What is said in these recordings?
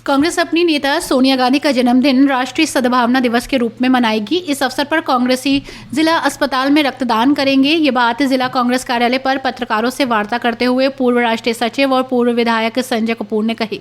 कांग्रेस अपनी नेता सोनिया गांधी का जन्मदिन राष्ट्रीय सद्भावना दिवस के रूप में मनाएगी। इस अवसर पर कांग्रेसी जिला अस्पताल में रक्तदान करेंगे। ये बात जिला कांग्रेस कार्यालय पर पत्रकारों से वार्ता करते हुए पूर्व राष्ट्रीय सचिव और पूर्व विधायक संजय कपूर ने कही।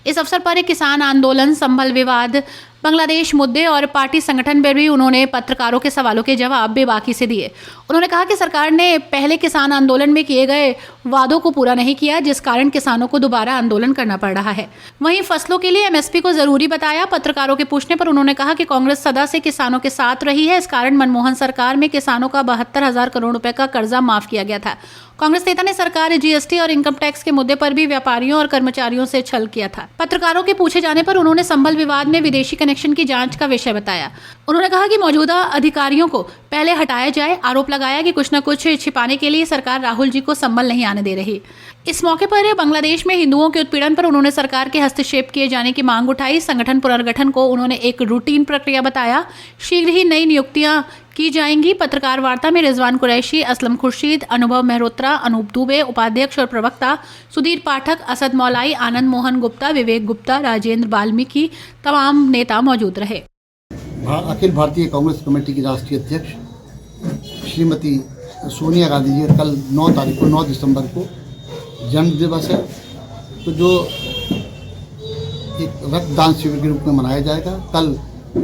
इस अवसर पर किसान आंदोलन, संभल विवाद, बांग्लादेश मुद्दे और पार्टी संगठन पर भी उन्होंने पत्रकारों के सवालों के जवाब बेबाकी से दिए। उन्होंने कहा कि सरकार ने पहले किसान आंदोलन में किए गए वादों को पूरा नहीं किया, जिस कारण किसानों को दोबारा आंदोलन करना पड़ रहा है। वहीं फसलों के लिए एमएसपी को जरूरी बताया। पत्रकारों के पूछने पर उन्होंने कहा कि कांग्रेस सदा से किसानों के साथ रही है। इस कारण मनमोहन सरकार में किसानों का 72,000 करोड़ रुपए का कर्जा माफ किया गया था। कांग्रेस नेता ने सरकार जीएसटी और इनकम टैक्स के मुद्दे पर भी व्यापारियों और कर्मचारियों से छल किया था। पत्रकारों के पूछे जाने पर उन्होंने संभल विवाद में विदेशी कनेक्शन की जांच का विषय बताया। उन्होंने कहा कि मौजूदा अधिकारियों को पहले हटाया जाए। आरोप लगाया कि कुछ न कुछ छिपाने के लिए सरकार राहुल जी को संभल नहीं आने दे रही। इस मौके पर बांग्लादेश में हिंदुओं के उत्पीड़न पर उन्होंने सरकार के हस्तक्षेप किए जाने की मांग उठाई। संगठन पुनर्गठन को उन्होंने एक रूटीन प्रक्रिया बताया। शीघ्र ही नई नियुक्तियां की जाएंगी। पत्रकार वार्ता में रिजवान कुरैशी, असलम खुर्शीद, अनुभव मेहरोत्रा, अनूप दुबे, उपाध्यक्ष और प्रवक्ता सुधीर पाठक, असद मौलाई, आनंद मोहन गुप्ता, विवेक गुप्ता, राजेंद्र वाल्मीकि, तमाम नेता मौजूद रहे। अखिल भारतीय कांग्रेस कमेटी की राष्ट्रीय अध्यक्ष श्रीमती सोनिया गांधी जी कल 9 दिसंबर को जन्म दिवस है, तो जो एक रक्तदान शिविर के रूप में मनाया जाएगा। कल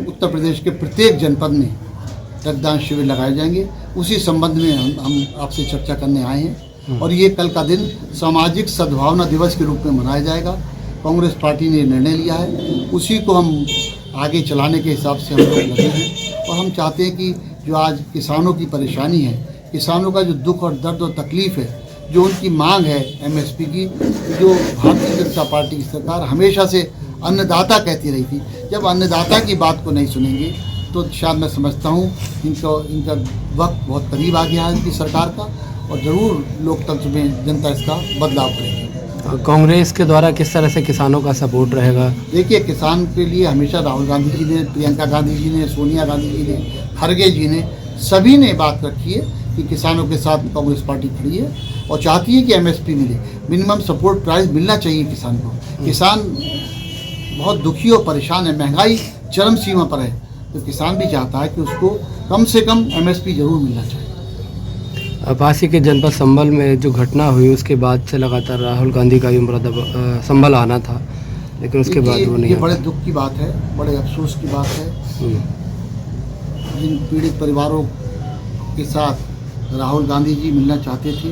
उत्तर प्रदेश के प्रत्येक जनपद में रक्तदान शिविर लगाए जाएंगे। उसी संबंध में हम आपसे चर्चा करने आए हैं और ये कल का दिन सामाजिक सद्भावना दिवस के रूप में मनाया जाएगा। कांग्रेस पार्टी ने निर्णय लिया है, उसी को हम आगे चलाने के हिसाब से हम लोग लगे हैं और हम चाहते हैं कि जो आज किसानों की परेशानी है, किसानों का जो दुख और दर्द और तकलीफ़ है, जो उनकी मांग है एमएसपी की, जो भारतीय जनता पार्टी की सरकार हमेशा से अन्नदाता कहती रही थी, जब अन्नदाता की बात को नहीं सुनेंगे तो शायद मैं समझता हूँ इनका वक्त बहुत करीब आ गया है इनकी सरकार का और ज़रूर लोकतंत्र में जनता इसका बदलाव करेगी। कांग्रेस के द्वारा किस तरह से किसानों का सपोर्ट रहेगा? देखिए, किसान के लिए हमेशा राहुल गांधी जी ने, प्रियंका गांधी जी ने, सोनिया गांधी जी ने, खड़गे जी ने, सभी ने बात रखी है कि किसानों के साथ कांग्रेस पार्टी खड़ी है और चाहती है कि एमएसपी मिले, मिनिमम सपोर्ट प्राइस मिलना चाहिए किसान को। किसान बहुत दुखी और परेशान है, महंगाई चरम सीमा पर है, तो किसान भी चाहता है कि उसको कम से कम एमएसपी जरूर मिलना चाहिए। पासी के जनपद संभल में जो घटना हुई उसके बाद से लगातार राहुल गांधी का संभल आना था, लेकिन उसके बाद वो नहीं। ये बड़े दुख की बात है, बड़े अफसोस की बात है। जिन पीड़ित परिवारों के साथ राहुल गांधी जी मिलना चाहते थे,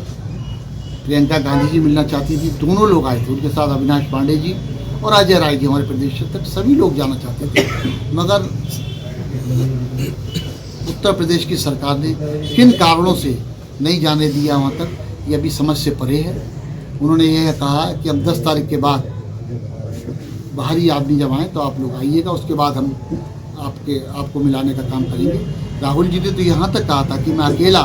प्रियंका गांधी जी मिलना चाहती थी, दोनों लोग आए थे। उनके साथ अविनाश पांडे जी और अजय राय जी, हमारे प्रदेश तक सभी लोग जाना चाहते थे, मगर उत्तर प्रदेश की सरकार ने किन कारणों से नहीं जाने दिया वहाँ तक, ये अभी समझ से परे है। उन्होंने यह कहा कि अब 10 तारीख के बाद बाहरी आदमी जब आएँ तो आप लोग आइएगा, उसके बाद हम आपको मिलाने का काम करेंगे। राहुल जी ने तो यहाँ तक कहा था कि मैं अकेला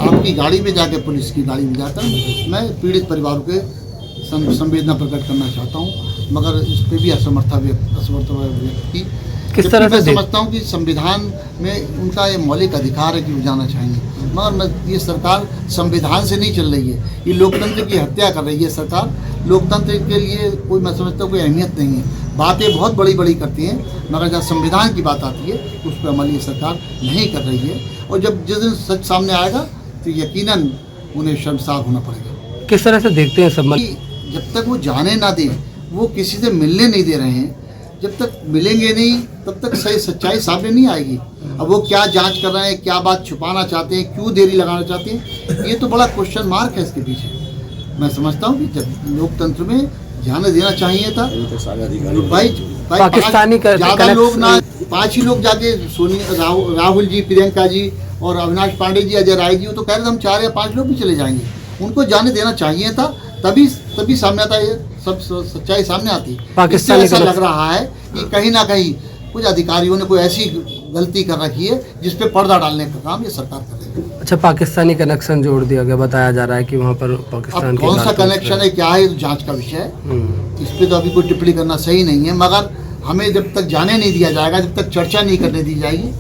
आपकी गाड़ी में जाकर, पुलिस की गाड़ी में जाकर मैं पीड़ित परिवारों के संवेदना प्रकट करना चाहता हूँ, मगर इस पर भी असमर्थता व्यक्त की। किस तरह से समझता हूँ कि संविधान में उनका ये मौलिक अधिकार है कि वो जाना चाहेंगे, मगर ये सरकार संविधान से नहीं चल रही है, ये लोकतंत्र की हत्या कर रही है सरकार। लोकतंत्र के लिए कोई, मैं समझता हूँ, कोई अहमियत नहीं है। बातें बहुत बड़ी बड़ी करती हैं, मगर जब संविधान की बात आती है उस पर अमल ये सरकार नहीं कर रही है। और जब जिस दिन सच सामने आएगा तो यकीनन उन्हें शर्मसार होना पड़ेगा। किस तरह से देखते हैं संभल? जब तक वो जाने ना दें, वो किसी से मिलने नहीं दे रहे हैं, जब तक मिलेंगे नहीं तब तक सही सच्चाई सामने नहीं आएगी। अब वो क्या जांच कर रहे हैं, क्या बात छुपाना चाहते हैं, क्यों देरी लगाना चाहते हैं, ये तो बड़ा क्वेश्चन मार्क है इसके पीछे। मैं समझता हूँ कि जब लोकतंत्र में जाने देना चाहिए था। भाई पाकिस्तानी ज़्यादा लोग ना, 5 ही लोग जाके राहुल जी, प्रियंका जी और अविनाश पांडे जी, अजय राय जी, वो तो कह रहे थे हम 4 या 5 लोग भी चले जाएंगे। उनको जाने देना चाहिए था, तभी सामने आता, ये सब सच्चाई सामने आती। पाकिस्तान ऐसा लग रहा है कि कहीं ना कहीं कुछ अधिकारियों ने कोई ऐसी गलती कर रखी है जिस पे पर्दा डालने का काम ये सरकार कर रही है। अच्छा, पाकिस्तानी कनेक्शन जोड़ दिया गया, बताया जा रहा है कि वहाँ पर पाकिस्तान कौन सा कनेक्शन है, क्या है, जांच का विषय है। इस पे तो अभी कोई टिप्पणी करना सही नहीं है, मगर हमें जब तक जाने नहीं दिया जाएगा, जब तक चर्चा नहीं करने दी जाएगी,